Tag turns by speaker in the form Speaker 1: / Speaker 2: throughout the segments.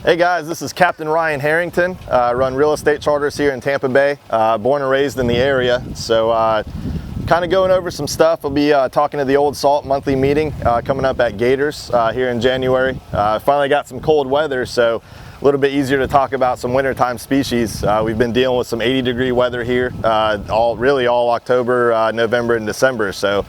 Speaker 1: Hey guys, this is Captain Ryan Harrington. I run real estate charters here in Tampa Bay, born and raised in the area. So kind of going over some stuff. I'll be talking to the Old Salt monthly meeting coming up at Gators here in January. Finally got some cold weather, so a little bit easier to talk about some wintertime species. We've been dealing with some 80-degree weather here all October, November, and December. So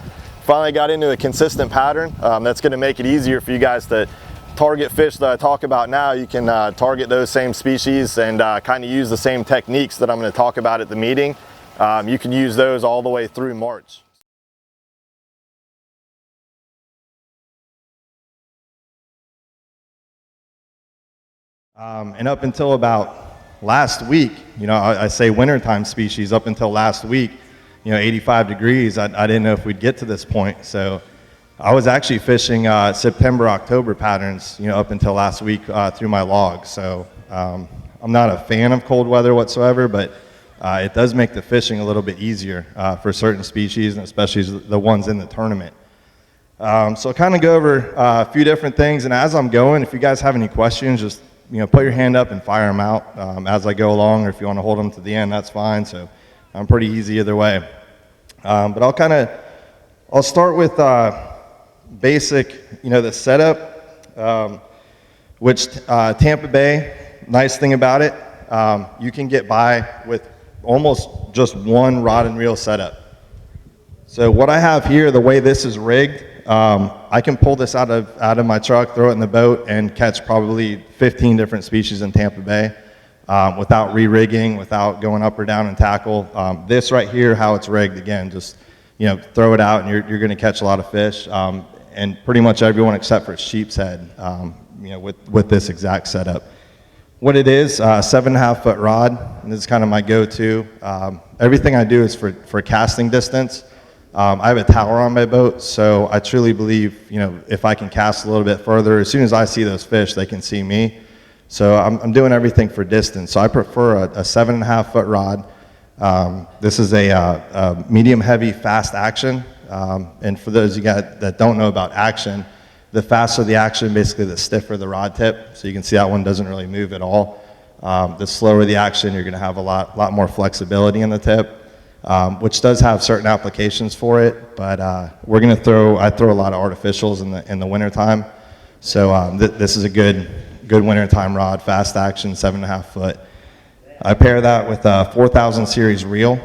Speaker 1: finally got into a consistent pattern that's going to make it easier for you guys to target fish that I talk about now. You can target those same species and kind of use the same techniques that I'm going to talk about at the meeting. You can use those all the way through March. And up until about last week, I say wintertime species, up until last week, 85 degrees, I didn't know if we'd get to this point. So I was actually fishing September, October patterns, up until last week through my log. So I'm not a fan of cold weather whatsoever, but it does make the fishing a little bit easier for certain species, and especially the ones in the tournament. So kind of go over a few different things, and as I'm going, if you guys have any questions, just put your hand up and fire them out as I go along, or if you want to hold them to the end, that's fine. So I'm pretty easy either way. But I'll start with basic, the setup, which Tampa Bay, nice thing about it, you can get by with almost just one rod and reel setup. So what I have here, the way this is rigged, I can pull this out of my truck, throw it in the boat, and catch probably 15 different species in Tampa Bay without re-rigging, without going up or down and tackle. This right here, how it's rigged, again, just throw it out and you're going to catch a lot of fish. And pretty much everyone except for Sheepshead, with this exact setup. What it is, 7.5 foot rod, and this is kind of my go-to. Everything I do is for casting distance. I have a tower on my boat, so I truly believe, if I can cast a little bit further, as soon as I see those fish, they can see me. So I'm doing everything for distance. So I prefer a 7.5 foot rod. This is a medium heavy fast action. And for those of you guys that don't know about action, the faster the action, basically the stiffer the rod tip. So you can see that one doesn't really move at all. The slower the action, you're going to have a lot more flexibility in the tip, which does have certain applications for it. But I throw a lot of artificials in the wintertime. So this is a good wintertime rod, fast action, 7.5 foot. I pair that with a 4000 series reel.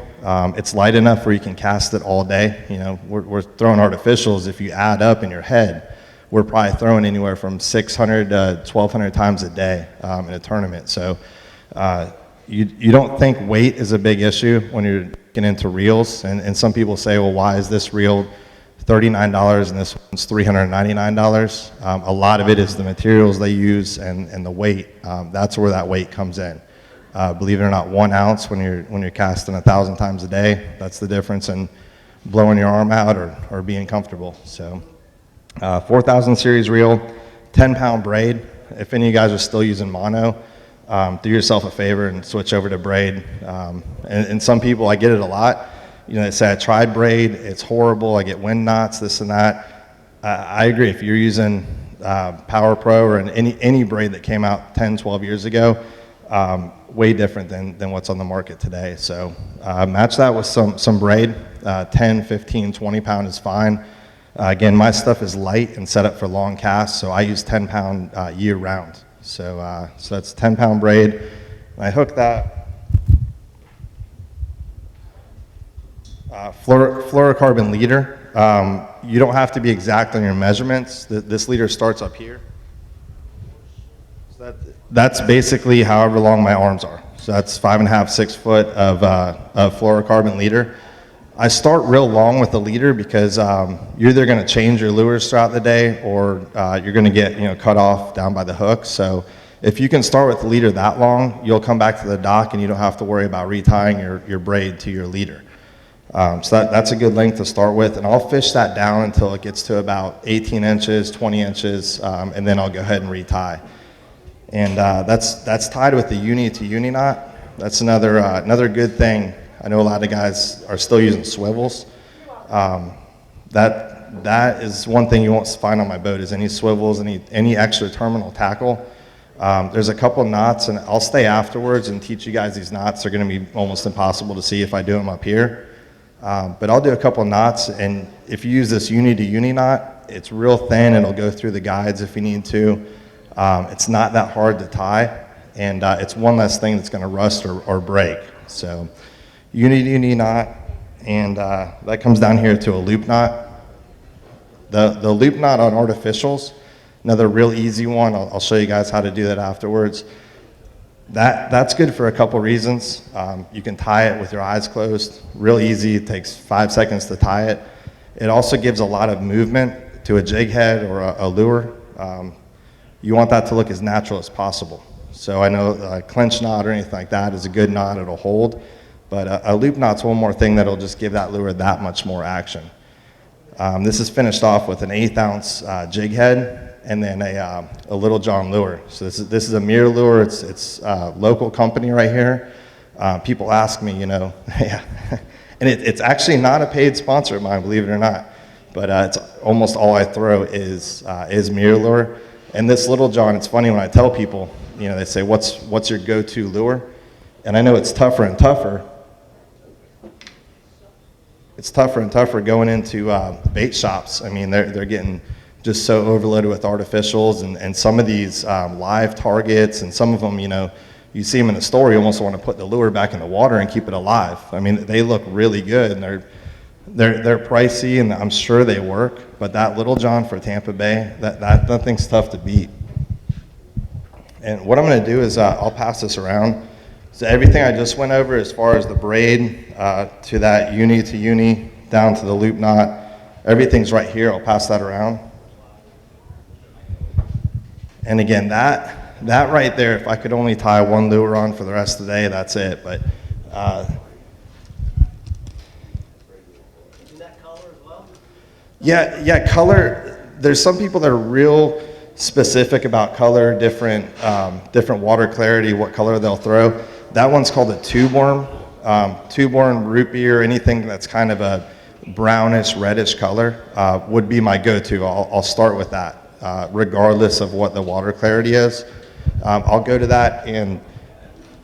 Speaker 1: It's light enough where you can cast it all day. We're throwing artificials. If you add up in your head, we're probably throwing anywhere from 600 to 1200 times a day in a tournament. So you don't think weight is a big issue when you're getting into reels. And some people say, well, why is this reel $39 and this one's $399? A lot of it is the materials they use and the weight. That's where that weight comes in. Believe it or not, 1 ounce when you're casting 1,000 times a day, that's the difference in blowing your arm out or being comfortable. So 4000 series reel, 10-pound braid. If any of you guys are still using mono, do yourself a favor and switch over to braid. And some people, I get it a lot, they say I tried braid, it's horrible, I get wind knots, this and that. I agree. If you're using Power Pro or any braid that came out 10, 12 years ago, way different than what's on the market today. So match that with some braid. 10, 15, 20 pound is fine. Again, my stuff is light and set up for long casts, so I use 10 pound year round. So that's 10 pound braid. And I hook that fluorocarbon leader. You don't have to be exact on your measurements. This leader starts up here. So that's basically however long my arms are. So that's 5.5, 6 foot of fluorocarbon leader. I start real long with the leader because you're either going to change your lures throughout the day or you're going to get cut off down by the hook. So if you can start with the leader that long, you'll come back to the dock and you don't have to worry about retying your braid to your leader. So that's a good length to start with, and I'll fish that down until it gets to about 18 inches, 20 inches, and then I'll go ahead and retie. And that's tied with the uni to uni knot. That's another good thing. I know a lot of guys are still using swivels. That is one thing you won't find on my boat is any swivels, any extra terminal tackle. There's a couple knots, and I'll stay afterwards and teach you guys these knots. They're going to be almost impossible to see if I do them up here. But I'll do a couple knots, and if you use this uni to uni knot, it's real thin. It'll go through the guides if you need to. It's not that hard to tie, and it's one less thing that's going to rust or break. So uni to uni knot, and that comes down here to a loop knot. The loop knot on artificials, another real easy one. I'll show you guys how to do that afterwards. That's good for a couple reasons. You can tie it with your eyes closed, real easy. It takes 5 seconds to tie it. It also gives a lot of movement to a jig head or a lure. You want that to look as natural as possible. So I know a clinch knot or anything like that is a good knot, it'll hold. But a loop knot's one more thing that'll just give that lure that much more action. This is finished off with an 1/8 ounce jig head and then a Little John lure. So this is a mirror lure. It's a local company right here. People ask me, yeah, and it's actually not a paid sponsor of mine, believe it or not. But it's almost all I throw is mirror lure. And this Little John, it's funny when I tell people, they say, what's your go-to lure? And I know it's tougher and tougher. It's tougher and tougher going into bait shops. I mean, they're getting just so overloaded with artificials and some of these live targets, and some of them, you see them in the store, you almost want to put the lure back in the water and keep it alive. I mean, they look really good, and they're pricey, and I'm sure they work, but that Little John for Tampa Bay, that thing's tough to beat. And what I'm going to do is I'll pass this around. So everything I just went over as far as the braid to that uni to uni down to the loop knot, everything's right here. I'll pass that around. And again, that right there, if I could only tie one lure on for the rest of the day, that's it. But
Speaker 2: Is that color as well?
Speaker 1: yeah, color. There's some people that are real specific about color, different water clarity, what color they'll throw. That one's called a tube worm. Tube worm, root beer, anything that's kind of a brownish, reddish color would be my go-to. I'll start with that. Regardless of what the water clarity is. I'll go to that, and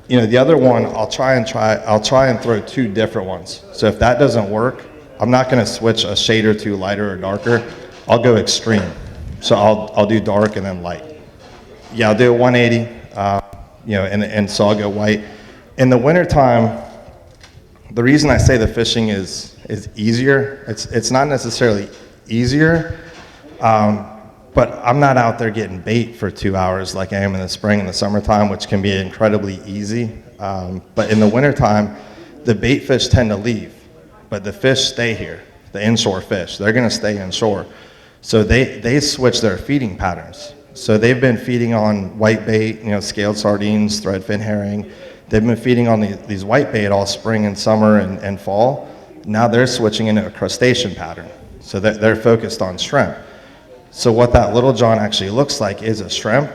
Speaker 1: the other one I'll try and throw 2 different ones. So if that doesn't work, I'm not going to switch a shade or 2 lighter or darker. I'll go extreme. So I'll do dark and then light. Yeah, I'll do a 180. And so I'll go white. In the wintertime, the reason I say the fishing is easier. It's not necessarily easier. But I'm not out there getting bait for 2 hours like I am in the spring and the summertime, which can be incredibly easy. But in the wintertime, the bait fish tend to leave, but the fish stay here, the inshore fish. They're going to stay inshore. So they switch their feeding patterns. So they've been feeding on white bait, scaled sardines, threadfin herring. They've been feeding on these white bait all spring and summer and fall. Now they're switching into a crustacean pattern. So they're focused on shrimp. So what that Little John actually looks like is a shrimp.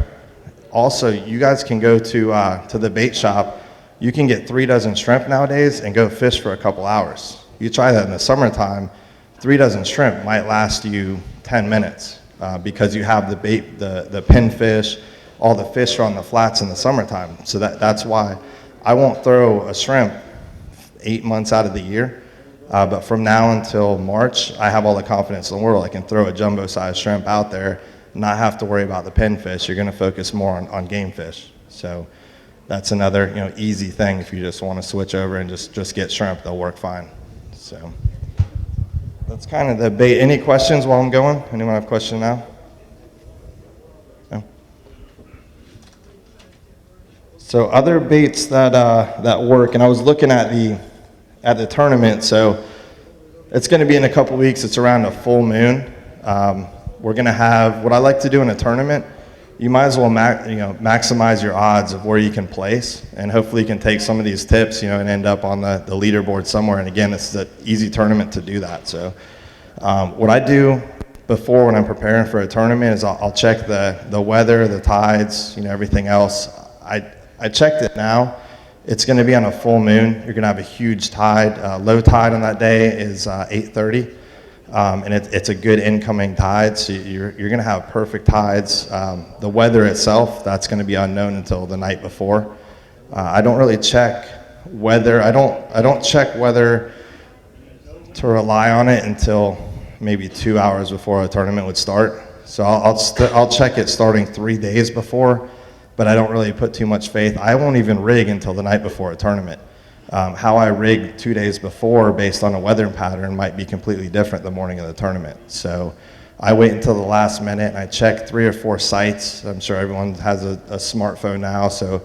Speaker 1: Also, you guys can go to the bait shop. You can get 3 dozen shrimp nowadays and go fish for a couple hours. You try that in the summertime, 3 dozen shrimp might last you 10 minutes because you have the bait, the pinfish, all the fish are on the flats in the summertime. So that's why I won't throw a shrimp 8 months out of the year. But from now until March, I have all the confidence in the world. I can throw a jumbo-sized shrimp out there, not have to worry about the pinfish. You're going to focus more on game fish. So that's another easy thing if you just want to switch over and just get shrimp. They'll work fine. So that's kind of the bait. Any questions while I'm going? Anyone have a question now? No? So other baits that work, and I was looking at the tournament, so it's going to be in a couple weeks. It's around a full moon. We're going to have, what I like to do in a tournament, you might as well maximize your odds of where you can place, and hopefully you can take some of these tips and end up on the leaderboard somewhere. And again, this is an easy tournament to do that. So what I do before when I'm preparing for a tournament is I'll check the weather, the tides, everything else. I checked it now. It's going to be on a full moon. You're going to have a huge tide. Low tide on that day is 8:30. and it's a good incoming tide, so you're going to have perfect tides. The weather itself, that's going to be unknown until the night before. I don't really check weather. I don't check weather to rely on it until maybe 2 hours before a tournament would start. So I'll check it starting 3 days before, but I don't really put too much faith. I won't even rig until the night before a tournament. How I rig 2 days before based on a weather pattern might be completely different the morning of the tournament. So I wait until the last minute and I check 3 or 4 sites. I'm sure everyone has a smartphone now, so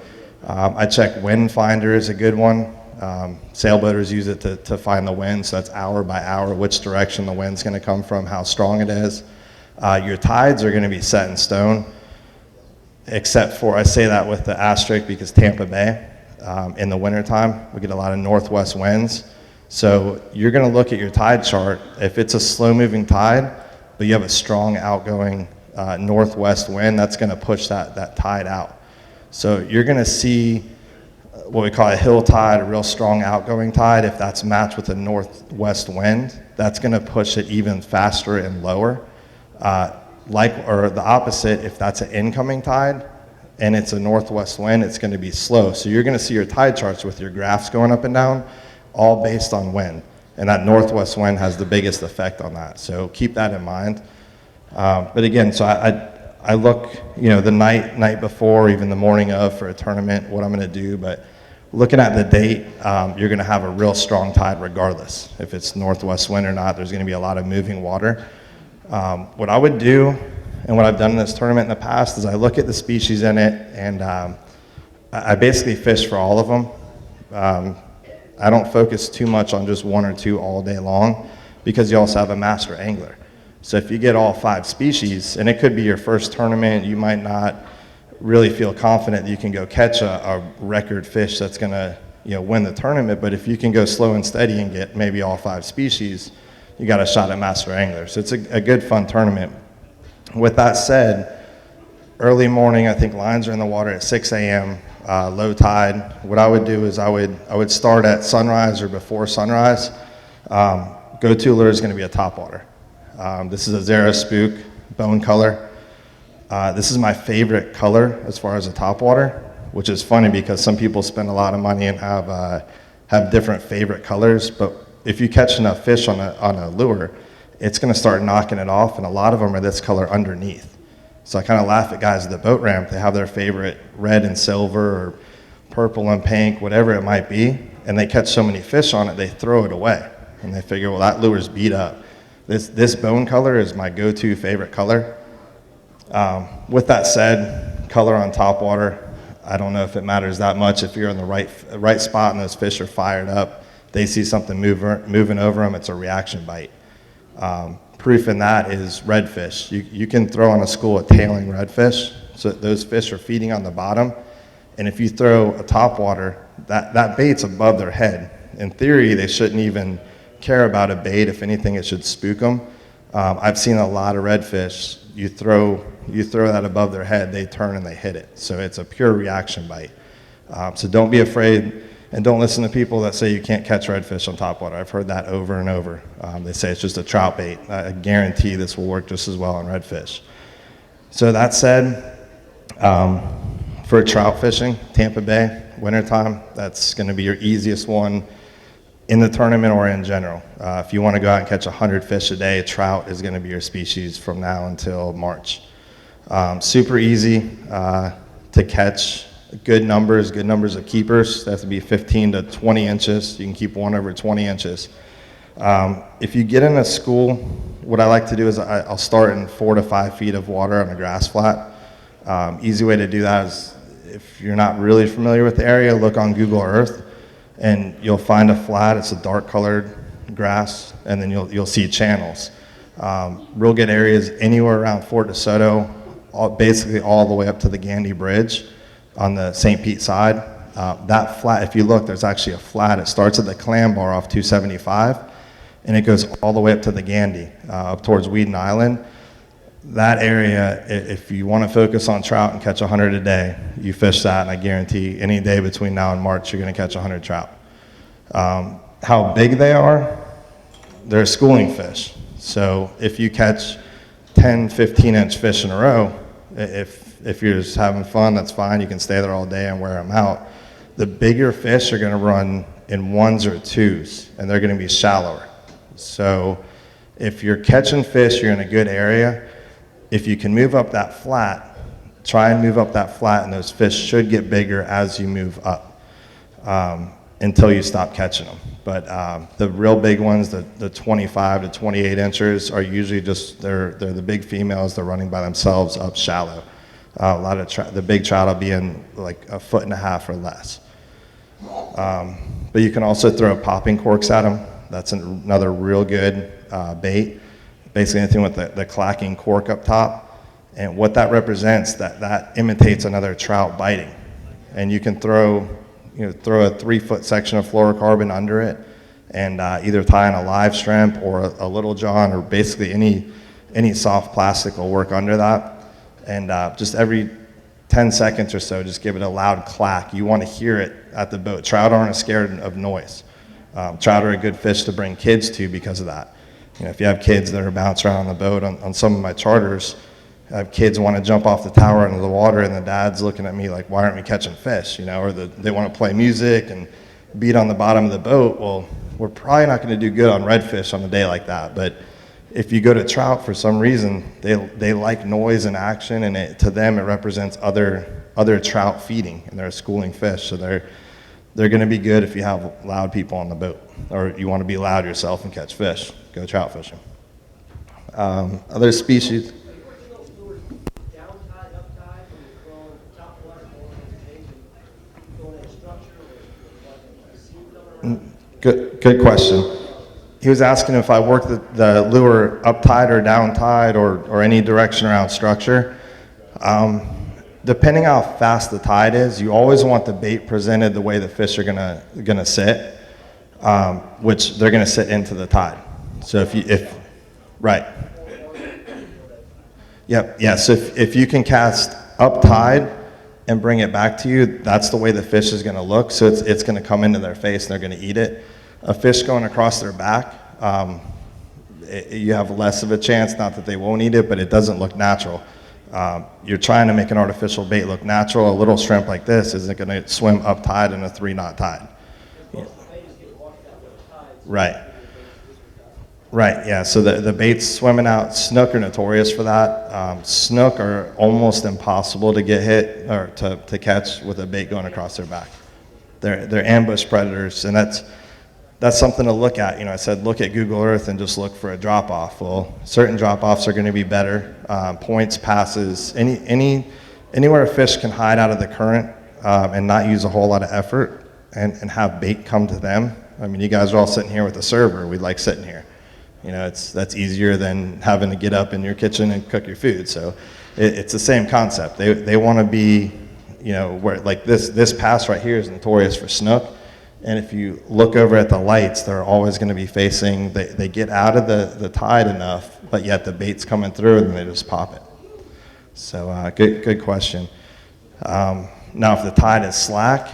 Speaker 1: I check wind finder is a good one. Sailboaters use it to find the wind, so that's hour by hour, which direction the wind's going to come from, how strong it is. Your tides are going to be set in stone, except for, I say that with the asterisk because Tampa Bay, in the wintertime, we get a lot of northwest winds. So you're going to look at your tide chart. If it's a slow-moving tide, but you have a strong outgoing northwest wind, that's going to push that tide out. So you're going to see what we call a hill tide, a real strong outgoing tide. If that's matched with a northwest wind, that's going to push it even faster and lower. Or the opposite, if that's an incoming tide and it's a northwest wind, it's going to be slow. So you're going to see your tide charts with your graphs going up and down, all based on wind. And that northwest wind has the biggest effect on that. So keep that in mind. But again, so I look, the night before, even the morning of for a tournament, what I'm going to do. But looking at the date, you're going to have a real strong tide regardless. If it's northwest wind or not, there's going to be a lot of moving water. What I would do, and what I've done in this tournament in the past, is I look at the species in it, and I basically fish for all of them. I don't focus too much on just 1 or 2 all day long, because you also have a master angler. So if you get all 5 species, and it could be your first tournament, you might not really feel confident that you can go catch a record fish that's going to win the tournament, but if you can go slow and steady and get maybe all 5 species, you got a shot at master angler. So it's a good fun tournament. With that said, early morning, I think lines are in the water at 6 a.m., low tide. What I would do is I would start at sunrise or before sunrise. Go-to lure is going to be a topwater. This is a Zara Spook bone color. This is my favorite color as far as a topwater, which is funny because some people spend a lot of money and have different favorite colors, but if you catch enough fish on a lure, it's going to start knocking it off, and a lot of them are this color underneath. So I kind of laugh at guys at the boat ramp. They have their favorite red and silver or purple and pink, whatever it might be, and they catch so many fish on it, they throw it away. And they figure, well, that lure's beat up. This bone color is my go-to favorite color. With that said, color on topwater, I don't know if it matters that much. If you're in the right spot and those fish are fired up, they see something moving over them, it's a reaction bite. Proof in that is redfish. You can throw on a school of tailing redfish, so those fish are feeding on the bottom, and if you throw a topwater, that bait's above their head. In theory, they shouldn't even care about a bait. If anything, it should spook them. I've seen a lot of redfish. You throw that above their head, they turn and they hit it. So it's a pure reaction bite. So don't be afraid, and don't listen to people that say you can't catch redfish on topwater. I've heard that over and over. They say it's just a trout bait. I guarantee this will work just as well on redfish. So that said, for trout fishing, Tampa Bay, wintertime, that's going to be your easiest one in the tournament or in general. If you want to go out and catch 100 fish a day, trout is going to be your species from now until March. Super easy to catch. Good numbers of keepers. That has to be 15 to 20 inches. You can keep one over 20 inches. If you get in a school, what I like to do is I'll start in 4 to 5 feet of water on a grass flat. Easy way to do that is, if you're not really familiar with the area, look on Google Earth, and you'll find a flat. It's a dark colored grass, and then you'll see channels. Real good areas anywhere around Fort DeSoto, basically all the way up to the Gandy Bridge on the St. Pete side. That flat, if you look, there's actually a flat. It starts at the clam bar off 275, and it goes all the way up to the Gandy, up towards Weeden Island. That area, if you want to focus on trout and catch 100 a day, you fish that, and I guarantee any day between now and March, you're going to catch 100 trout. How big they are, they're schooling fish. So if you catch 10, 15-inch fish in a row, if you're just having fun, that's fine. You can stay there all day and wear them out. The bigger fish are going to run in ones or twos, and they're going to be shallower. So if you're catching fish, you're in a good area. If you can move up that flat, try and move up that flat, and those fish should get bigger as you move up until you stop catching them. But the real big ones, the 25 to 28 inchers, are usually just, they're the big females. They're running by themselves up shallow. A lot of the big trout will be in like 1.5 foot or less. But you can also throw popping corks at them. That's another real good bait. Basically anything with the clacking cork up top. And what that represents, that imitates another trout biting. And you can throw a 3-foot section of fluorocarbon under it and either tie in a live shrimp or a little john, or basically any soft plastic will work under that. And just every 10 seconds or so, just give it a loud clack. You want to hear it at the boat. Trout aren't scared of noise. Trout are a good fish to bring kids to because of that. If you have kids that are bouncing around on the boat, on some of my charters, I have kids want to jump off the tower into the water, and the dad's looking at me like, why aren't we catching fish? Or they want to play music and beat on the bottom of the boat. Well, we're probably not going to do good on redfish on a day like that. But if you go to trout, for some reason, they like noise and action, and to them it represents other trout feeding, and they're a schooling fish. So they're going to be good if you have loud people on the boat, or you want to be loud yourself and catch fish. Go trout fishing. Other species. Good question. He was asking if I work the lure up tide or down tide or any direction around structure. Depending how fast the tide is, you always want the bait presented the way the fish are gonna sit, which they're gonna sit into the tide. So right. Yep. Yeah. So if you can cast up tide and bring it back to you, that's the way the fish is gonna look. So it's gonna come into their face and they're gonna eat it. A fish going across their back, you have less of a chance, not that they won't eat it, but it doesn't look natural. You're trying to make an artificial bait look natural. A little shrimp like this isn't going to swim up tide in a 3-knot tide. Yeah. Right, yeah, so the bait's swimming out. Snook are notorious for that. Snook are almost impossible to get hit or to catch with a bait going across their back. They're ambush predators, and that's something to look at. I said look at Google Earth and just look for a drop-off. Well, certain drop-offs are going to be better. Points, passes, anywhere a fish can hide out of the current and not use a whole lot of effort and have bait come to them. I mean, you guys are all sitting here with a server. We like sitting here. That's easier than having to get up in your kitchen and cook your food. So it's the same concept. They want to be, where like this pass right here is notorious for snook. And if you look over at the lights, they're always going to be facing, they get out of the tide enough, but yet the bait's coming through and they just pop it. So good question. Now if the tide is slack,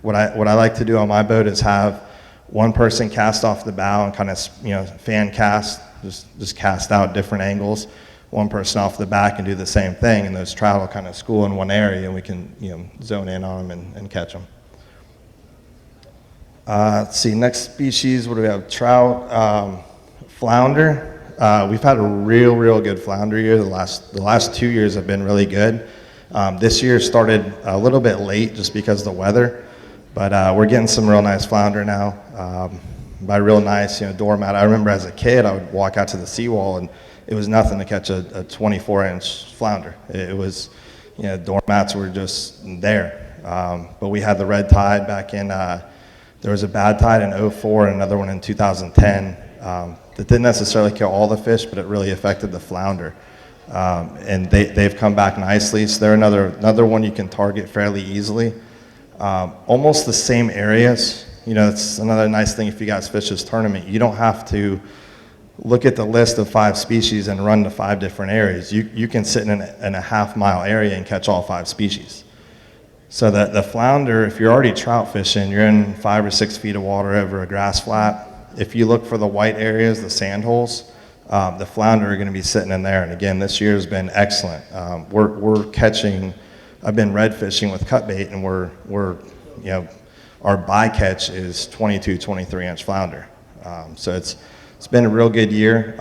Speaker 1: what I like to do on my boat is have one person cast off the bow and kind of fan cast, just cast out different angles. One person off the back and do the same thing, and those trout will kind of school in one area, and we can zone in on them and catch them. Let's see, next species, what do we have? Trout, flounder. We've had a real good flounder year. The last 2 years have been really good. This year started a little bit late just because of the weather, but we're getting some real nice flounder now. By real nice, doormat. I remember as a kid, I would walk out to the seawall and it was nothing to catch a 24-inch flounder. It was, doormats were just there. But we had the red tide back in. There was a bad tide in 2004 and another one in 2010 that didn't necessarily kill all the fish, but it really affected the flounder. And they've come back nicely. So they're another one you can target fairly easily. Almost the same areas. It's another nice thing if you guys fish this tournament. You don't have to look at the list of 5 species and run to 5 different areas. You can sit in a half-mile area and catch all 5 species. So the flounder, if you're already trout fishing, you're in 5 or 6 feet of water over a grass flat. If you look for the white areas, the sand holes, the flounder are going to be sitting in there. And again, this year has been excellent. We're catching. I've been red fishing with cut bait, and we're our bycatch is 22, 23-inch flounder. So it's been a real good year.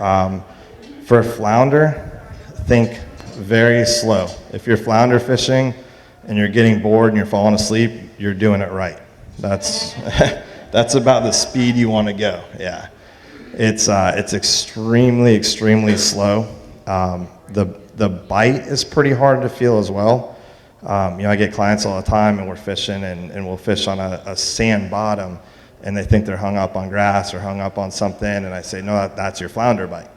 Speaker 1: For flounder, think very slow. If you're flounder fishing and you're getting bored and you're falling asleep, you're doing it right. That's that's about the speed you want to go. Yeah, it's extremely slow. The bite is pretty hard to feel as well. I get clients all the time, and we're fishing, and we'll fish on a sand bottom, and they think they're hung up on grass or hung up on something, and I say, no, that's your flounder bite.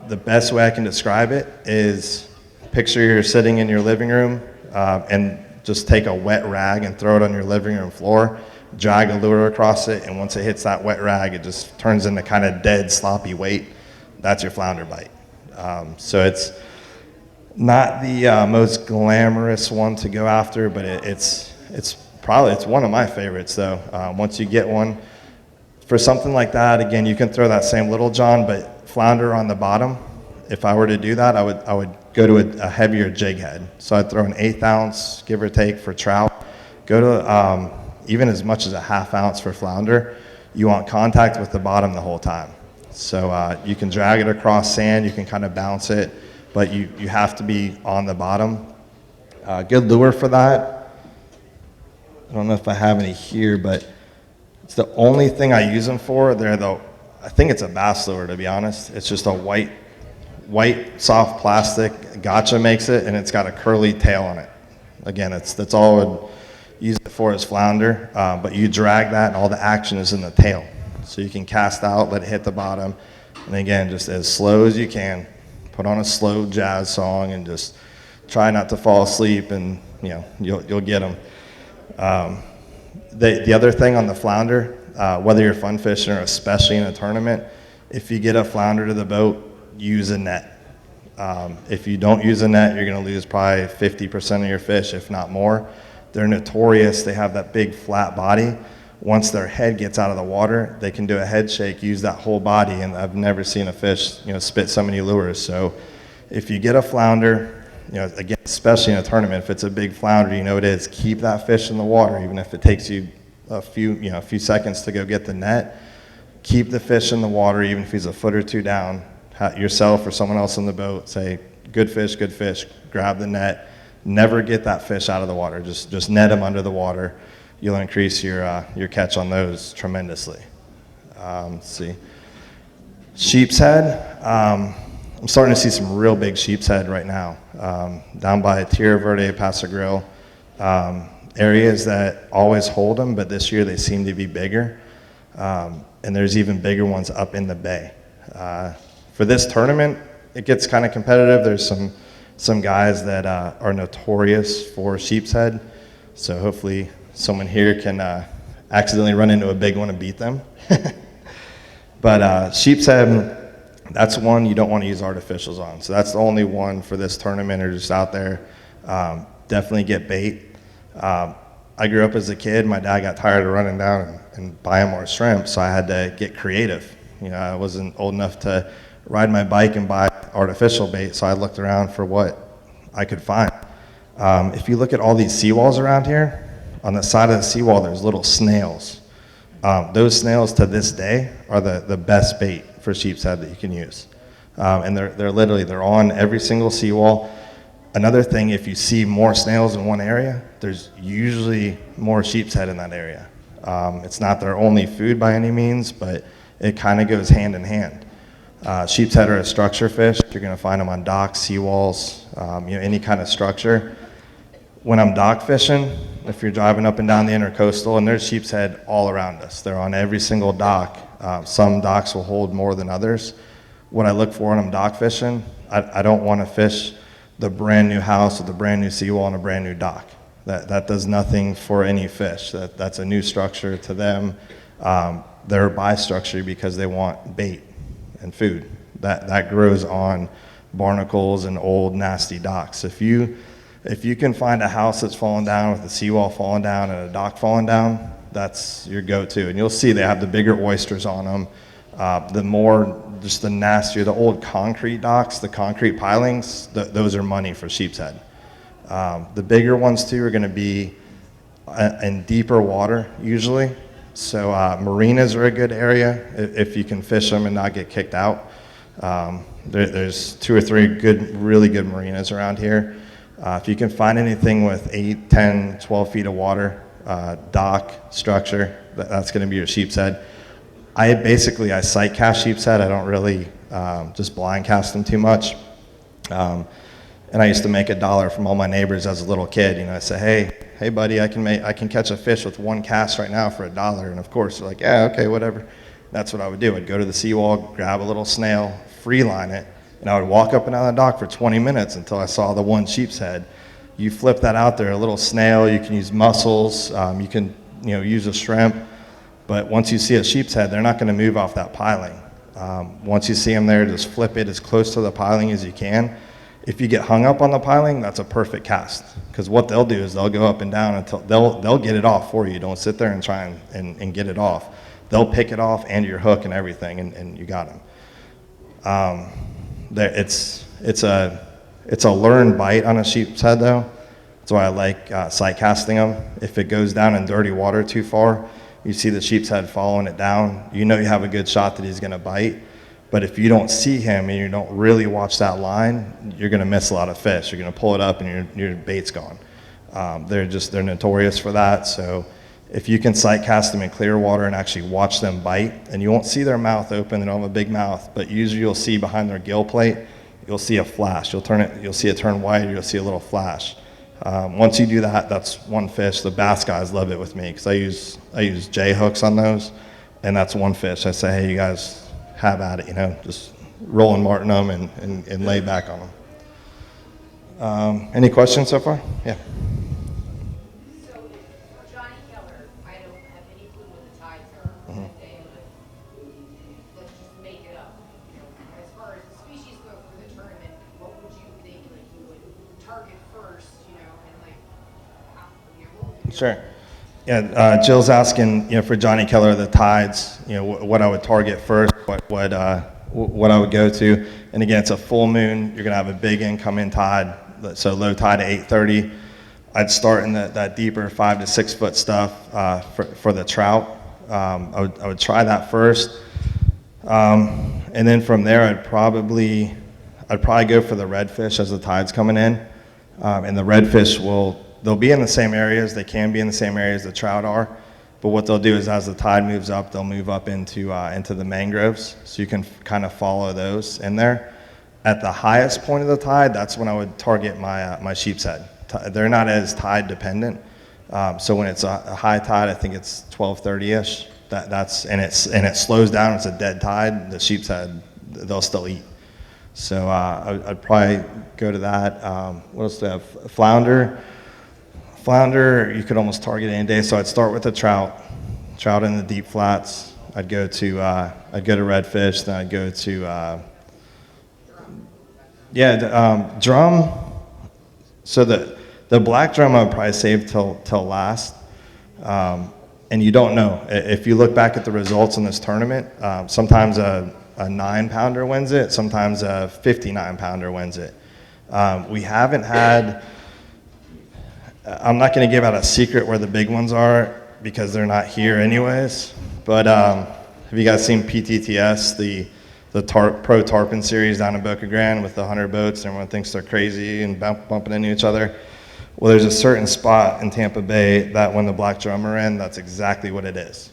Speaker 1: The best way I can describe it is picture you're sitting in your living room and just take a wet rag and throw it on your living room floor, drag a lure across it, and once it hits that wet rag, it just turns into kind of dead, sloppy weight. That's your flounder bite. So it's not the most glamorous one to go after, but it's one of my favorites though. Once you get one, for something like that, again, you can throw that same little john, but flounder on the bottom. If I were to do that, I would go to a heavier jig head. So I'd throw an 1/8 ounce, give or take, for trout. Go to even as much as a 1/2 ounce for flounder. You want contact with the bottom the whole time. So you can drag it across sand, you can kind of bounce it, but you have to be on the bottom. Good lure for that. I don't know if I have any here, but it's the only thing I use them for. I think it's a bass lure, to be honest. It's just a white soft plastic. Gotcha makes it, and it's got a curly tail on it. Again, that's all I would use it for, is flounder. But you drag that, and all the action is in the tail. So you can cast out, let it hit the bottom, and again, just as slow as you can. Put on a slow jazz song and just try not to fall asleep, and you'll get them. The other thing on the flounder, whether you're fun fishing or especially in a tournament, if you get a flounder to the boat, use a net. If you don't use a net, you're going to lose probably 50% of your fish, if not more. They're notorious. They have that big flat body. Once their head gets out of the water, they can do a head shake, use that whole body, and I've never seen a fish spit so many lures. So if you get a flounder, again, especially in a tournament, if it's a big flounder, it is, keep that fish in the water, even if it takes you a few seconds to go get the net. Keep the fish in the water, even if he's a foot or two down. Yourself or someone else in the boat, say, good fish, grab the net. Never get that fish out of the water. Just net him under the water. You'll increase your catch on those tremendously. Let's see. Sheepshead. I'm starting to see some real big sheepshead right now. Down by Tierra Verde, Paso Grill. Areas that always hold them, but this year they seem to be bigger. And there's even bigger ones up in the bay. For this tournament, it gets kind of competitive. There's some guys that are notorious for sheepshead. So hopefully someone here can accidentally run into a big one and beat them. But sheepshead, that's one you don't want to use artificials on. So that's the only one for this tournament, or just out there. Definitely get bait. I grew up as a kid. My dad got tired of running down and buying more shrimp, so I had to get creative. I wasn't old enough to ride my bike and buy artificial bait, so I looked around for what I could find. If you look at all these seawalls around here, on the side of the seawall, there's little snails. Those snails, to this day, are the best bait for sheepshead that you can use. And they're on every single seawall. Another thing, if you see more snails in one area, there's usually more sheepshead in that area. It's not their only food by any means, but it kind of goes hand in hand. Sheepshead are a structure fish. You're going to find them on docks, seawalls, any kind of structure. When I'm dock fishing, if you're driving up and down the intercoastal, and there's sheepshead all around us. They're on every single dock. Some docks will hold more than others. What I look for when I'm dock fishing, I don't want to fish the brand new house with the brand new seawall and a brand new dock. That does nothing for any fish. That's a new structure to them. They're by structure because they want bait and food. That grows on barnacles and old nasty docks. If you can find a house that's fallen down with a seawall falling down and a dock falling down, that's your go-to. And you'll see they have the bigger oysters on them. The more, just the nastier, the old concrete docks, the concrete pilings, those are money for sheepshead. The bigger ones too are gonna be in deeper water usually. So marinas are a good area if you can fish them and not get kicked out. There's 2 or 3 really good marinas around here. If you can find anything with 8, 10, 12 feet of water, dock structure, that's going to be your sheepshead. I sight cast sheepshead. I don't really just blind cast them too much. And I used to make $1 from all my neighbors as a little kid. I say, hey buddy, I can catch a fish with 1 cast right now for $1. And of course they're like, yeah, okay, whatever. That's what I would do. I'd go to the seawall, grab a little snail, free line it, and I would walk up and down the dock for 20 minutes until I saw the 1 sheepshead. You flip that out there, a little snail, you can use mussels, you can use a shrimp, but once you see a sheepshead, they're not gonna move off that piling. Once you see them there, just flip it as close to the piling as you can. If you get hung up on the piling, that's a perfect cast, because what they'll do is they'll go up and down until they'll get it off for you. Don't sit there and try and get it off. They'll pick it off and your hook and everything, and you got them. It's a learned bite on a sheepshead though. That's why I like sight casting them. If it goes down in dirty water too far, you see the sheepshead following it down, you have a good shot that he's gonna bite. But if you don't see him and you don't really watch that line, you're gonna miss a lot of fish. You're gonna pull it up and your bait's gone. They're notorious for that. So if you can sight cast them in clear water and actually watch them bite, and you won't see their mouth open, they don't have a big mouth, but usually you'll see behind their gill plate, you'll see a flash. You'll see it turn white, or you'll see a little flash. Once you do that, that's 1 fish. The bass guys love it with me because I use J hooks on those, and that's 1 fish. I say, hey, you guys have at it, just roll and martin them and lay back on them. Any questions so far? Yeah. Sure. Yeah, Jill's asking, for Johnny Keller, the tides, what I would target first, what I would go to. And again, it's a full moon. You're gonna have a big incoming tide, so low tide at 8:30. I'd start in that deeper 5 to 6 foot stuff for the trout. I would try that first, and then from there I'd probably go for the redfish as the tide's coming in, and the redfish they'll be in the same areas. They can be in the same areas the trout are, but what they'll do is as the tide moves up, they'll move up into the mangroves, so you can kind of follow those in there. At the highest point of the tide, that's when I would target my sheepshead. They're not as tide dependent, so when it's a high tide, I think it's 12:30ish. And it slows down. It's a dead tide. The sheepshead, they'll still eat. So I'd probably go to that. What else do I have? Flounder, you could almost target any day. So I'd start with the trout in the deep flats. I'd go to redfish. Then I'd go to drum. So the black drum I would probably save till last. And you don't know. If you look back at the results in this tournament, sometimes a 9-pounder wins it. Sometimes a 59-pounder wins it. We haven't had. I'm not going to give out a secret where the big ones are because they're not here anyways. But have you guys seen PTTS, the Pro Tarpon series down in Boca Grande with the 100 boats? Everyone thinks they're crazy and bumping into each other. Well, there's a certain spot in Tampa Bay that when the black drum are in, that's exactly what it is,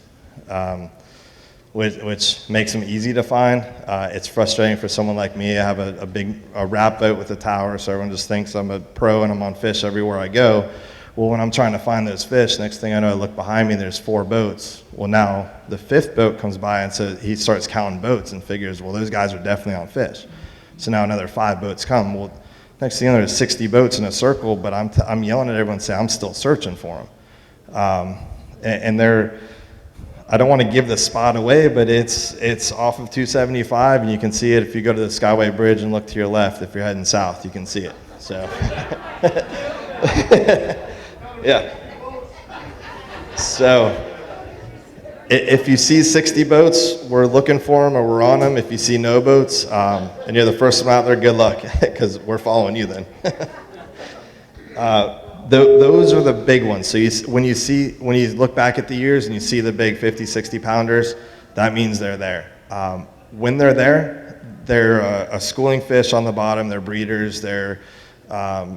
Speaker 1: which makes them easy to find. It's frustrating for someone like me. I have a big wrap boat with a tower, so everyone just thinks I'm a pro and I'm on fish everywhere I go. Well, when I'm trying to find those fish, next thing I know, I look behind me, there's 4 boats. Well, now the 5th boat comes by, and so he starts counting boats and figures, well, those guys are definitely on fish. So now another 5 boats come. Well, next thing you know, there's 60 boats in a circle, but I'm yelling at everyone, saying I'm still searching for them. And they're, I don't want to give the spot away, but it's off of 275, and you can see it if you go to the Skyway Bridge and look to your left. If you're heading south, you can see it. So, yeah. So, If you see 60 boats, we're looking for them or we're on them. If you see no boats and you're the first one out there, good luck, because we're following you then. Those are the big ones. So when you look back at the years and you see the big 50, 60 pounders, that means they're there. When they're there, they're a schooling fish on the bottom. They're breeders. They're not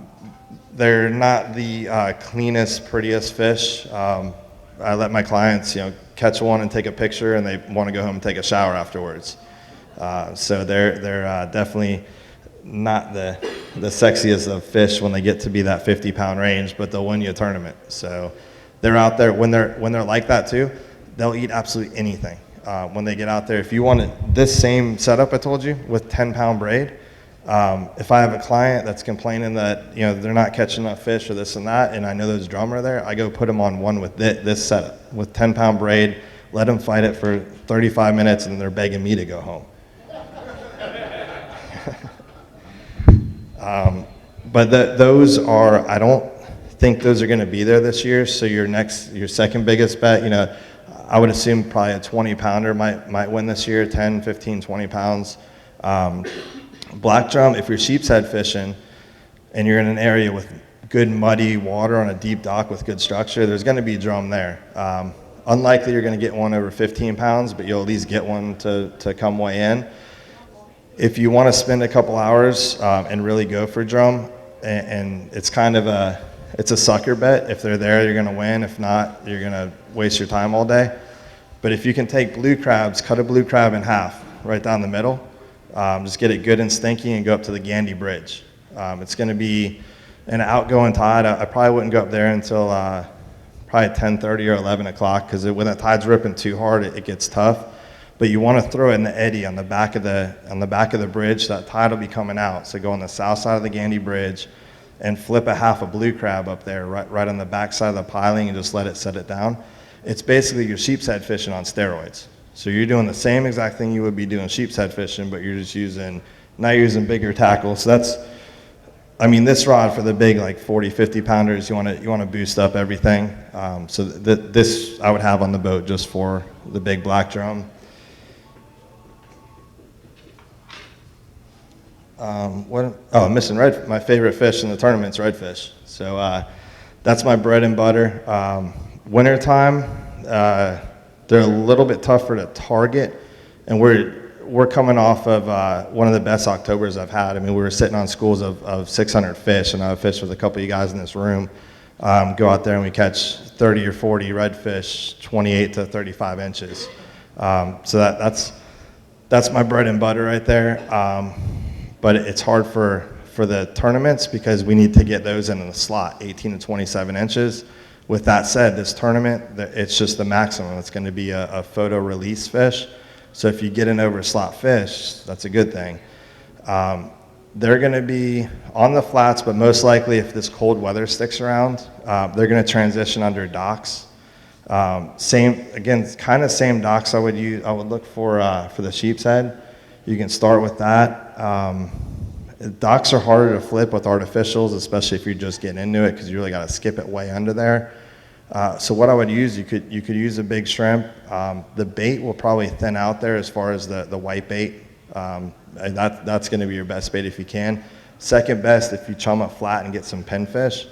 Speaker 1: the cleanest, prettiest fish. I let my clients, catch one and take a picture, and they want to go home and take a shower afterwards. So they're definitely not the sexiest of fish when they get to be that 50-pound range, but they'll win you a tournament. So they're out there when they're like that too. They'll eat absolutely anything when they get out there. If you want this same setup I told you with 10-pound braid, if I have a client that's complaining that they're not catching enough fish or this and that, and I know those drum are there, I go put them on one with this setup with 10-pound braid, let them fight it for 35 minutes, and they're begging me to go home. But those are, I don't think those are going to be there this year. So your second biggest bet, I would assume probably a 20-pounder might win this year, 10, 15, 20 pounds. Black drum, if you're sheepshead fishing and you're in an area with good muddy water on a deep dock with good structure, there's going to be drum there. Unlikely you're going to get one over 15 pounds, but you'll at least get one to come weigh in. If you want to spend a couple hours and really go for drum, and it's kind of it's a sucker bet. If they're there, you're going to win. If not, you're going to waste your time all day. But if you can take blue crabs, cut a blue crab in half right down the middle, just get it good and stinky and go up to the Gandy Bridge. It's going to be an outgoing tide. I probably wouldn't go up there until probably 10:30 or 11 o'clock, because when the tide's ripping too hard, it gets tough. But you want to throw it in the eddy on the back of the bridge. That tide will be coming out. So go on the south side of the Gandy Bridge and flip a half a blue crab up there, right on the back side of the piling, and just let it set it down. It's basically your sheepshead fishing on steroids. So you're doing the same exact thing you would be doing sheepshead fishing, but you're just using bigger tackle. So this rod for the big, like 40, 50 pounders, you want to boost up everything. So this I would have on the boat just for the big black drum. I'm missing my favorite fish in the tournament's redfish. So that's my bread and butter. Wintertime, they're a little bit tougher to target, and we're coming off of one of the best Octobers I've had. We were sitting on schools of 600 fish, and I've fished with a couple of you guys in this room. Go out there and we catch 30 or 40 redfish, 28 to 35 inches. So that's my bread and butter right there. But it's hard for the tournaments because we need to get those in the slot, 18 to 27 inches. With that said, this tournament, it's just the maximum. It's going to be a photo release fish. So if you get an over slot fish, that's a good thing. They're going to be on the flats, but most likely if this cold weather sticks around, they're going to transition under docks. Same docks I would use. I would look for the sheepshead. You can start with that. Docks are harder to flip with artificials, especially if you're just getting into it, because you really got to skip it way under there. So what I would use, you could use a big shrimp. The bait will probably thin out there as far as the white bait. And that's going to be your best bait if you can. Second best, if you chum it flat and get some pinfish.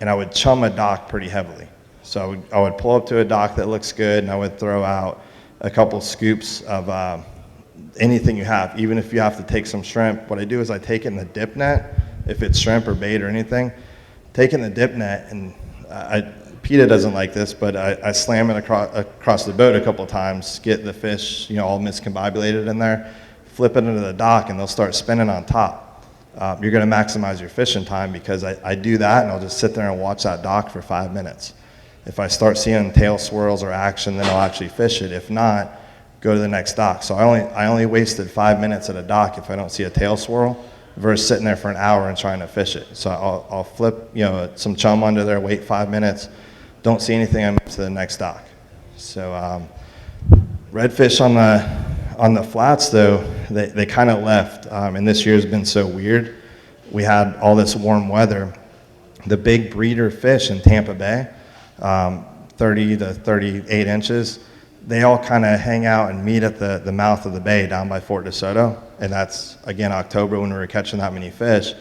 Speaker 1: And I would chum a dock pretty heavily. So I would pull up to a dock that looks good, and I would throw out a couple scoops of anything you have. Even if you have to take some shrimp, what I do is I take it in the dip net, if it's shrimp or bait or anything, take it in the dip net, and PETA doesn't like this, but I slam it across the boat a couple of times, get the fish all miscombobulated in there, flip it into the dock, and they'll start spinning on top. You're going to maximize your fishing time, because I do that, and I'll just sit there and watch that dock for 5 minutes. If I start seeing tail swirls or action, then I'll actually fish it. If not, go to the next dock. So I only wasted 5 minutes at a dock if I don't see a tail swirl, versus sitting there for an hour and trying to fish it. So I'll flip some chum under there, wait 5 minutes, don't see anything, I move to the next dock. So redfish on the flats though, they kind of left, and this year's been so weird. We had all this warm weather. The big breeder fish in Tampa Bay, 30 to 38 inches, they all kind of hang out and meet at the mouth of the bay down by Fort DeSoto. And that's, again, October when we were catching that many fish.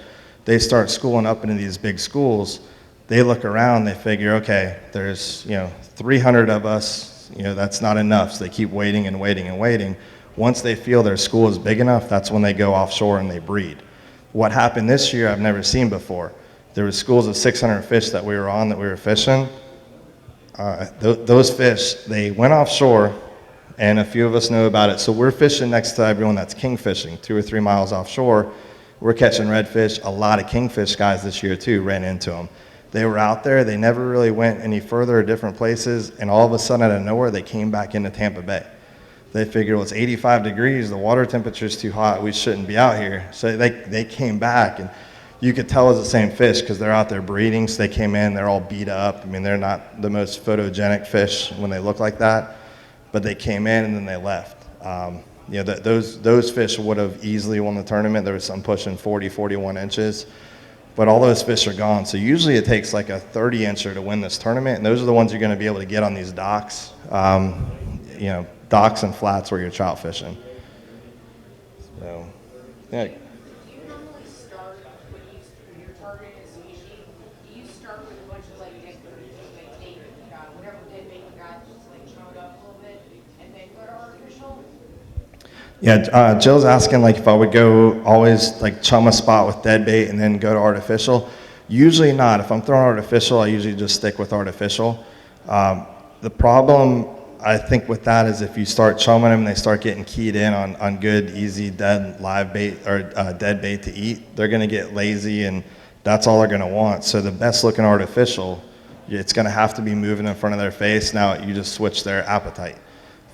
Speaker 1: They start schooling up into these big schools. They look around, they figure, okay, there's 300 of us, that's not enough. So they keep waiting and waiting and waiting. Once they feel their school is big enough, that's when they go offshore and they breed. What happened this year I've never seen before. There were schools of 600 fish that we were fishing. Those fish, they went offshore, and a few of us know about it. So we're fishing next to everyone that's kingfishing, 2 or 3 miles offshore. We're catching redfish. A lot of kingfish guys this year too ran into them. They were out there. They never really went any further or different places, and all of a sudden out of nowhere, they came back into Tampa Bay. They figured, well, it's 85 degrees, the water temperature's too hot, we shouldn't be out here. So they came back, and you could tell it was the same fish because they're out there breeding. So they came in, they're all beat up. I mean, they're not the most photogenic fish when they look like that, but they came in and then they left. Those fish would have easily won the tournament. There was some pushing 40, 41 inches, but all those fish are gone. So usually it takes like a 30-incher to win this tournament, and those are the ones you're going to be able to get on these docks. Docks and flats where you're trout fishing. So, yeah.
Speaker 2: Do you normally start when you're targeting a species? Do you start with a bunch of like dead bait, like take whatever dead bait you got, just like chum it up a little bit, and then go to artificial?
Speaker 1: Yeah, Jill's asking like if I would go always like chum a spot with dead bait and then go to artificial. Usually not. If I'm throwing artificial, I usually just stick with artificial. The problem I think with that is if you start chumming them and they start getting keyed in on good, easy, dead live bait or dead bait to eat, they're going to get lazy and that's all they're going to want. So the best looking artificial, it's going to have to be moving in front of their face. Now you just switch their appetite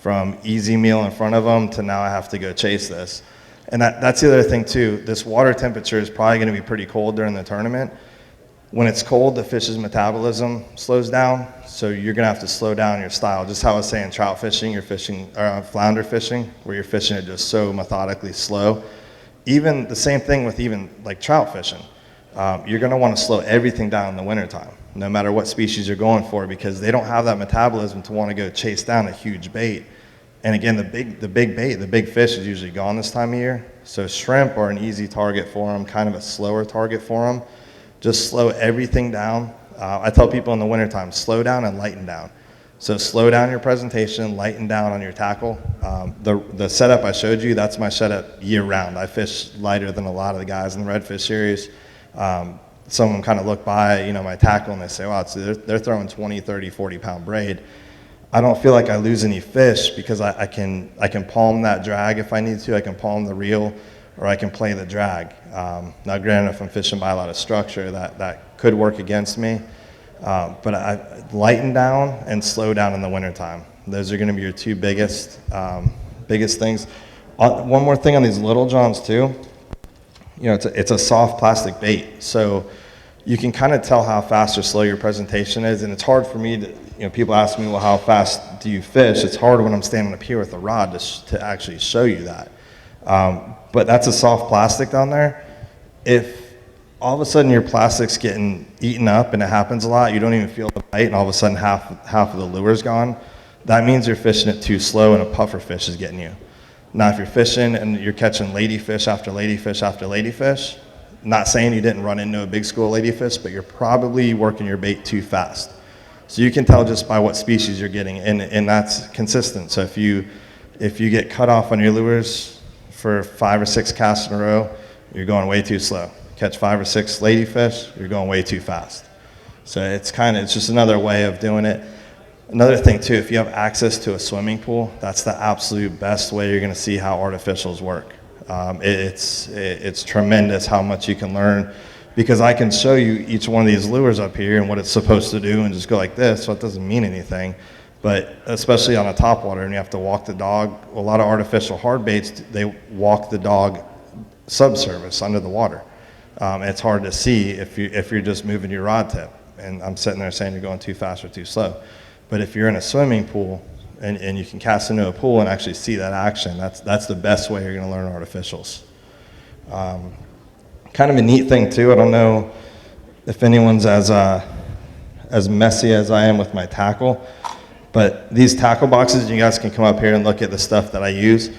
Speaker 1: from easy meal in front of them to now I have to go chase this. And that's the other thing too. This water temperature is probably going to be pretty cold during the tournament. When it's cold, the fish's metabolism slows down, so you're going to have to slow down your style. Just how I was saying trout fishing, you're fishing, flounder fishing, where you're fishing it just so methodically slow. Even the same thing with even like trout fishing. You're going to want to slow everything down in the wintertime, no matter what species you're going for, because they don't have that metabolism to want to go chase down a huge bait. And again, the big bait, the big fish is usually gone this time of year. So shrimp are an easy target for them, kind of a slower target for them. Just slow everything down. I tell people in the wintertime, slow down and lighten down. So slow down your presentation, lighten down on your tackle. The setup I showed you, that's my setup year round. I fish lighter than a lot of the guys in the redfish series. Some of them kind of look by, my tackle and they say, wow, they're throwing 20, 30, 40 pound braid. I don't feel like I lose any fish because I can palm that drag if I need to. I can palm the reel, or I can play the drag. Now granted, if I'm fishing by a lot of structure, that could work against me. But I lighten down and slow down in the wintertime. Those are gonna be your two biggest things. One more thing on these little johns too. It's a soft plastic bait. So you can kind of tell how fast or slow your presentation is. And it's hard for me to, people ask me, well, how fast do you fish? It's hard when I'm standing up here with a rod to actually show you that. But that's a soft plastic down there. If all of a sudden your plastic's getting eaten up, and it happens a lot, you don't even feel the bite, and all of a sudden half of the lure's gone, that means you're fishing it too slow and a puffer fish is getting you. Now if you're fishing and you're catching ladyfish after ladyfish after ladyfish, not saying you didn't run into a big school of ladyfish, but you're probably working your bait too fast. So you can tell just by what species you're getting, and that's consistent. So if you get cut off on your lures for 5 or 6 casts in a row, you're going way too slow. Catch 5 or 6 ladyfish, you're going way too fast. So it's just another way of doing it. Another thing too, if you have access to a swimming pool, that's the absolute best way you're going to see how artificials work. It's tremendous how much you can learn, because I can show you each one of these lures up here and what it's supposed to do and just go like this, so it doesn't mean anything. But especially on a topwater and you have to walk the dog, a lot of artificial hard baits, they walk the dog subsurface under the water. It's hard to see if you're just moving your rod tip. And I'm sitting there saying you're going too fast or too slow. But if you're in a swimming pool and you can cast into a pool and actually see that action, that's the best way you're going to learn artificials. Kind of a neat thing too, I don't know if anyone's as messy as I am with my tackle, But these tackle boxes, you guys can come up here and look at the stuff that I use.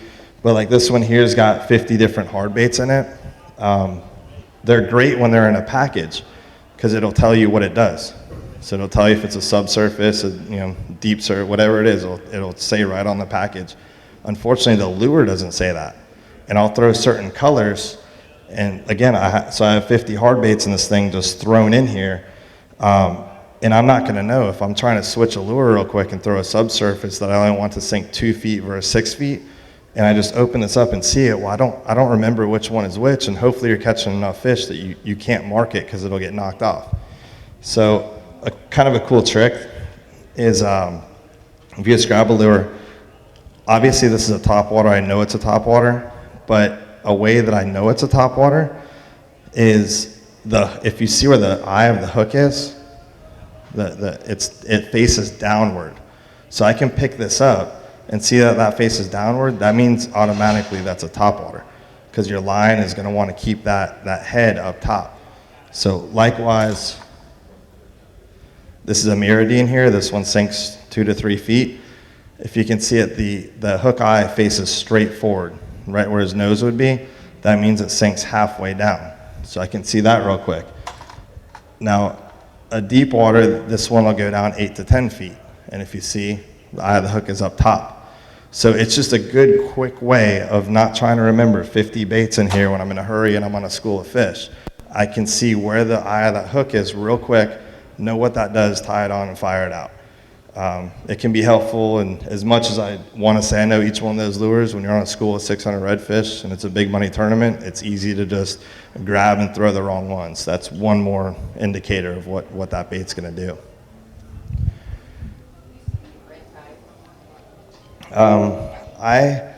Speaker 1: But like this one here's got 50 different hard baits in it. They're great when they're in a package because it'll tell you what it does. So it'll tell you if it's a subsurface, deep surf, whatever it is, it'll say right on the package. Unfortunately, the lure doesn't say that. And I'll throw certain colors, and again, so I have 50 hard baits in this thing just thrown in here, and I'm not gonna know if I'm trying to switch a lure real quick and throw a subsurface that I only want to sink 2 feet versus 6 feet, and I just open this up and see it, well, I don't remember which one is which, and hopefully you're catching enough fish that you can't mark it because it'll get knocked off. So kind of a cool trick is if you just grab a lure, obviously this is a topwater, I know it's a topwater, but a way that I know it's a topwater is if you see where the eye of the hook is, it faces downward. So I can pick this up and see that faces downward. That means automatically that's a topwater because your line is going to want to keep that head up top. So likewise, this is a Miradine here. This one sinks 2 to 3 feet. If you can see it, the hook eye faces straight forward, right where his nose would be. That means it sinks halfway down. So I can see that real quick. Now, a deep water, this one will go down 8 to 10 feet. And if you see, the eye of the hook is up top. So it's just a good, quick way of not trying to remember 50 baits in here when I'm in a hurry and I'm on a school of fish. I can see where the eye of that hook is real quick, know what that does, tie it on, and fire it out. It can be helpful, and as much as I want to say I know each one of those lures, when you're on a school of 600 redfish and it's a big money tournament, it's easy to just grab and throw the wrong ones. That's one more indicator of what that bait's going to do. I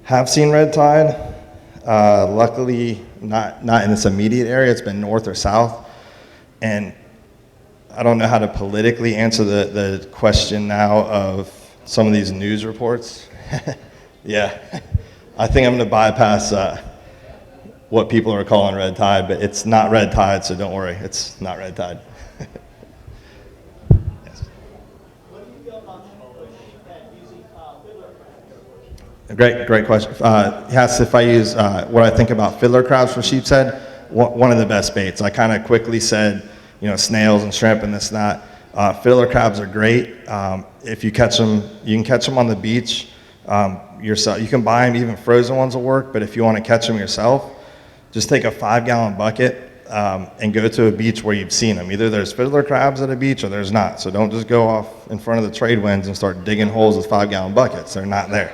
Speaker 1: have seen red tide. Luckily, not in this immediate area. It's been north or south, and I don't know how to politically answer the question now of some of these news reports. Yeah, I think I'm going to bypass what people are calling red tide, but it's not red tide, so don't worry, it's not red tide. Yes.
Speaker 3: What do you feel about sheephead using fiddler crabs?
Speaker 1: Great question. Yes, if I use what I think about fiddler crabs for sheepshead, one of the best baits. I kind of quickly said, snails and shrimp and this and that. Fiddler crabs are great. If you catch them, you can catch them on the beach yourself. You can buy them, even frozen ones will work, but if you want to catch them yourself, just take a 5-gallon bucket and go to a beach where you've seen them. Either there's fiddler crabs at a beach or there's not. So don't just go off in front of the trade winds and start digging holes with 5-gallon buckets. They're not there.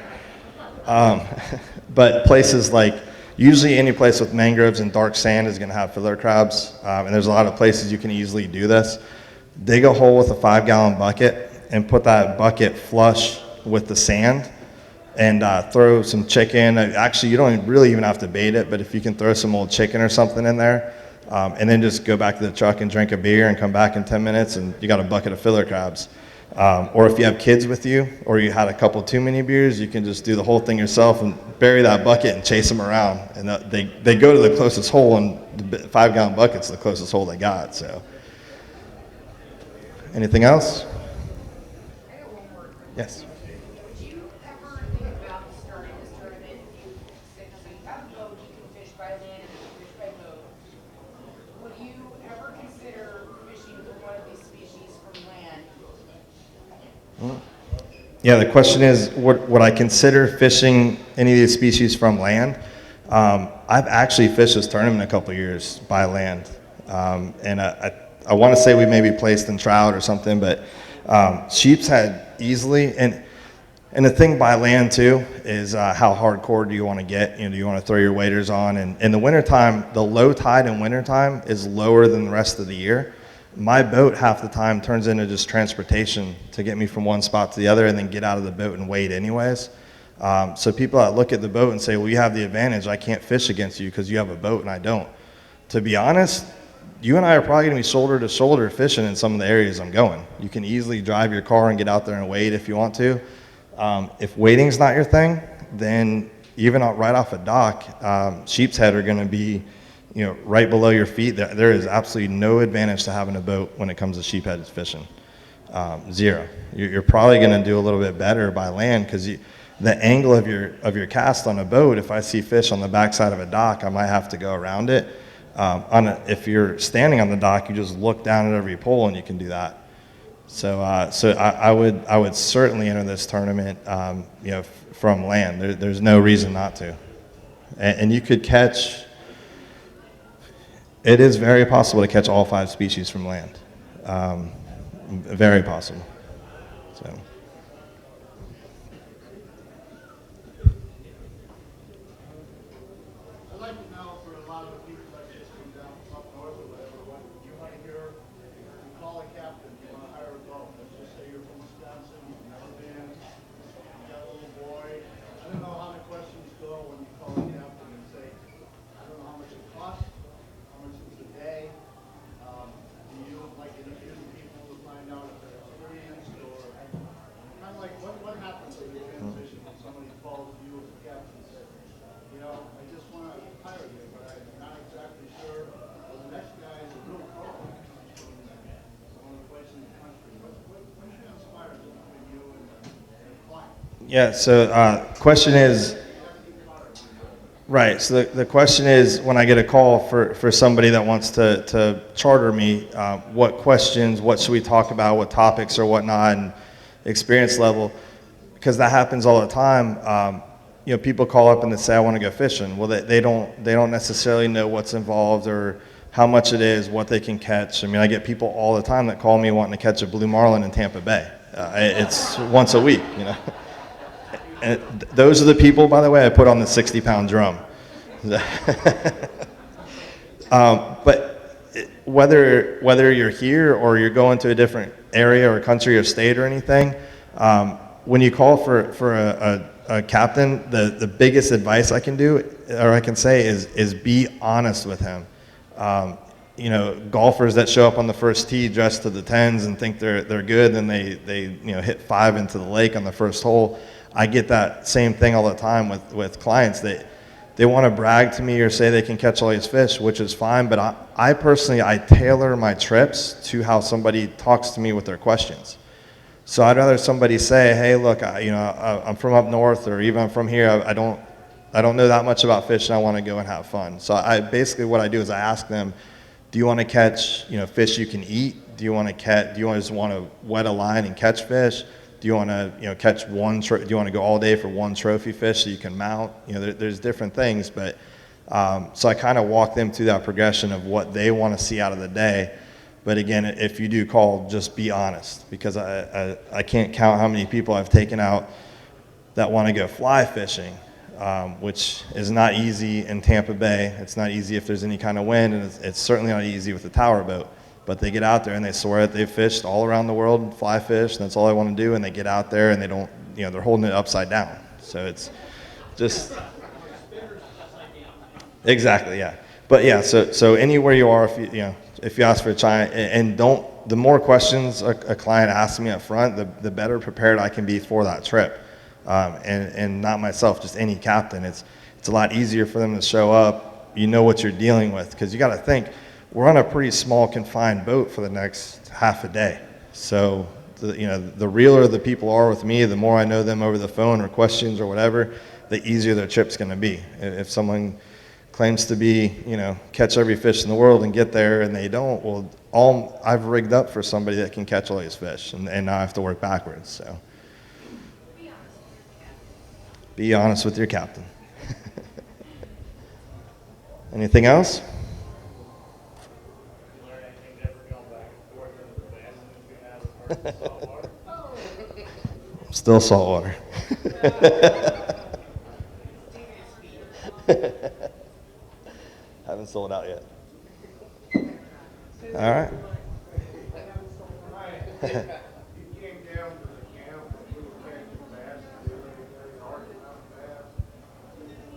Speaker 1: But places like, usually any place with mangroves and dark sand is going to have fiddler crabs, and there's a lot of places you can easily do this. Dig a hole with a 5-gallon bucket and put that bucket flush with the sand and throw some chicken. Actually, you don't really even have to bait it, but if you can throw some old chicken or something in there, and then just go back to the truck and drink a beer and come back in 10 minutes and you got a bucket of fiddler crabs. Or if you have kids with you, or you had a couple too many beers, you can just do the whole thing yourself and bury that bucket and chase them around. And they go to the closest hole, and the 5-gallon bucket's the closest hole they got. So, anything else?
Speaker 2: I got one more.
Speaker 1: Yes.
Speaker 2: Would you ever think about starting this tournament? So you have a boat, you can fish by land and you can fish by boat. Would you ever consider fishing for one of these species from land?
Speaker 1: Yeah, the question is, would I consider fishing any of these species from land? I've actually fished this tournament a couple years by land, and I want to say we may be placed in trout or something, but sheepshead easily, and the thing by land too is how hardcore do you want to get? Do you want to throw your waders on? And in the wintertime, the low tide in wintertime is lower than the rest of the year. My boat half the time turns into just transportation to get me from one spot to the other and then get out of the boat and wade anyways. So people that look at the boat and say, well, you have the advantage, I can't fish against you because you have a boat and I don't. To be honest, you and I are probably going to be shoulder to shoulder fishing in some of the areas I'm going. You can easily drive your car and get out there and wade if you want to. If wading's not your thing, then even right off a dock, sheepshead are going to be right below your feet. There is absolutely no advantage to having a boat when it comes to sheephead fishing. Zero. You're probably going to do a little bit better by land because the angle of your cast on a boat, if I see fish on the backside of a dock, I might have to go around it. If you're standing on the dock, you just look down at every pole and you can do that. So I would certainly enter this tournament, from land. There's no reason not to. And you could catch. It is very possible to catch all 5 species from land. Very possible. So.
Speaker 3: I'd like to know for a lot of the people that just come down from up north or whatever, what you want to hear, you call a captain, you want to hire a golfer. Let's just say you're from Wisconsin, you've never been, you got a little boy. I don't know how the questions go when you call a captain and say, I don't know how much it costs, how much it's a day. Do you like interview people to find out if they're experienced or kind of like what happens in the transition when somebody calls you as a captain and says, I just want to hire you, but I'm not exactly sure. Well, the next guy is a real pro from one of the places in the country. What transpires between you and the client?
Speaker 1: Yeah. So question is. Right. So the question is, when I get a call for somebody that wants to charter me, what questions, what should we talk about, what topics or whatnot, and experience level, because that happens all the time. People call up and they say, I want to go fishing. Well, they don't necessarily know what's involved or how much it is, what they can catch. I mean, I get people all the time that call me wanting to catch a blue marlin in Tampa Bay. It's once a week, And those are the people, by the way, I put on the 60-pound drum. But whether you're here or you're going to a different area or country or state or anything, when you call for a captain, the biggest advice I can do or I can say is be honest with him. Golfers that show up on the first tee dressed to the 10s and think they're good, and they hit 5 into the lake on the first hole. I get that same thing all the time with clients. They want to brag to me or say they can catch all these fish, which is fine, but I personally tailor my trips to how somebody talks to me with their questions. So I'd rather somebody say, hey, look, I'm from up north, or even I'm from here, I don't know that much about fishing, I want to go and have fun. So basically what I do is I ask them, do you want to catch fish you can eat? Do you just want to wet a line and catch fish? Do you want to catch one? Do you want to go all day for one trophy fish so you can mount? There's different things, but so I kind of walk them through that progression of what they want to see out of the day. But again, if you do call, just be honest, because I can't count how many people I've taken out that want to go fly fishing, which is not easy in Tampa Bay. It's not easy if there's any kind of wind, and it's certainly not easy with a tower boat. But they get out there and they swear that they've fished all around the world and fly fish, and that's all they want to do. And they get out there and they don't, they're holding it upside down. So it's just exactly, yeah. But yeah, so anywhere you are, if you ask for a client, and the more questions a client asks me up front, the better prepared I can be for that trip. And not myself, just any captain. It's a lot easier for them to show up. You know what you're dealing with, because you got to think. We're on a pretty small, confined boat for the next half a day. So, the realer the people are with me, the more I know them over the phone or questions or whatever, the easier their trip's going to be. If someone claims to be, catch every fish in the world and get there and they don't, well, I've rigged up for somebody that can catch all these fish, and now I have to work backwards. So, be honest with your captain. Anything else? Still saltwater. Haven't sold out yet. All right.
Speaker 4: You came down to the camp and you were catching bass and doing very hard to hunt bass.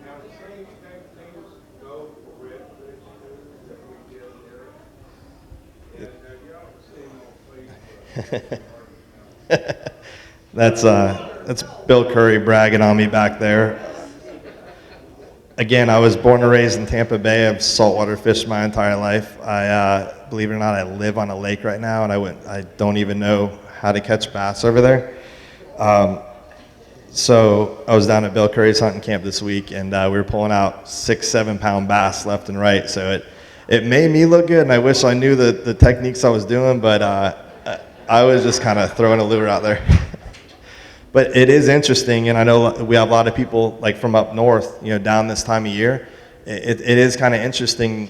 Speaker 4: Now, the same things go for redfish too that we did here. And you ought to see them on Facebook.
Speaker 1: That's Bill Curry bragging on me back there. Again, I was born and raised in Tampa Bay. I've saltwater fished my entire life. believe it or not, I live on a lake right now, and I don't even know how to catch bass over there. So I was down at Bill Curry's hunting camp this week, and we were pulling out 6-7 pound bass left and right. So it made me look good, and I wish I knew the techniques I was doing, but I was just kind of throwing a lure out there. But it is interesting, and I know we have a lot of people like from up north, down this time of year. It is kind of interesting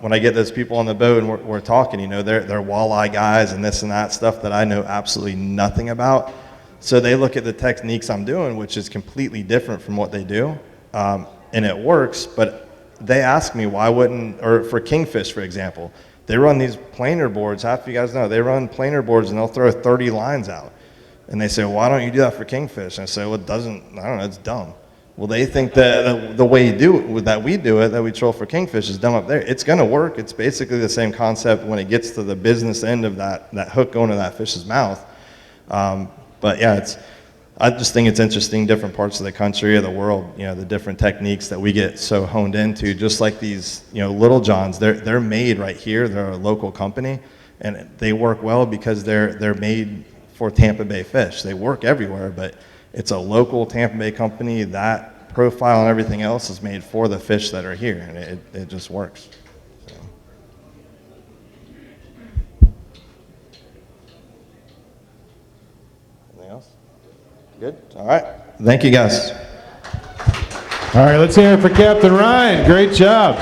Speaker 1: when I get those people on the boat and we're talking, they're walleye guys and this and that stuff that I know absolutely nothing about. So they look at the techniques I'm doing, which is completely different from what they do, and it works, but they ask me why wouldn't, or for Kingfish, for example, they run these planer boards. Half of you guys know, they run planer boards and they'll throw 30 lines out. And they say, well, why don't you do that for Kingfish? And I say, well, I don't know, it's dumb. Well, they think that the way you do it, that we do it, that we troll for Kingfish is dumb up there. It's going to work. It's basically the same concept when it gets to the business end of that hook going to that fish's mouth. But yeah, I just think it's interesting, different parts of the country or the world, the different techniques that we get so honed into, just like these, Little Johns, they're made right here. They're a local company, and they work well because they're made for Tampa Bay fish. They work everywhere, but it's a local Tampa Bay company. That profile and everything else is made for the fish that are here, and it just works. So. Anything else? Good? All right. Thank you, guys.
Speaker 5: All right, let's hear it for Captain Ryan. Great job.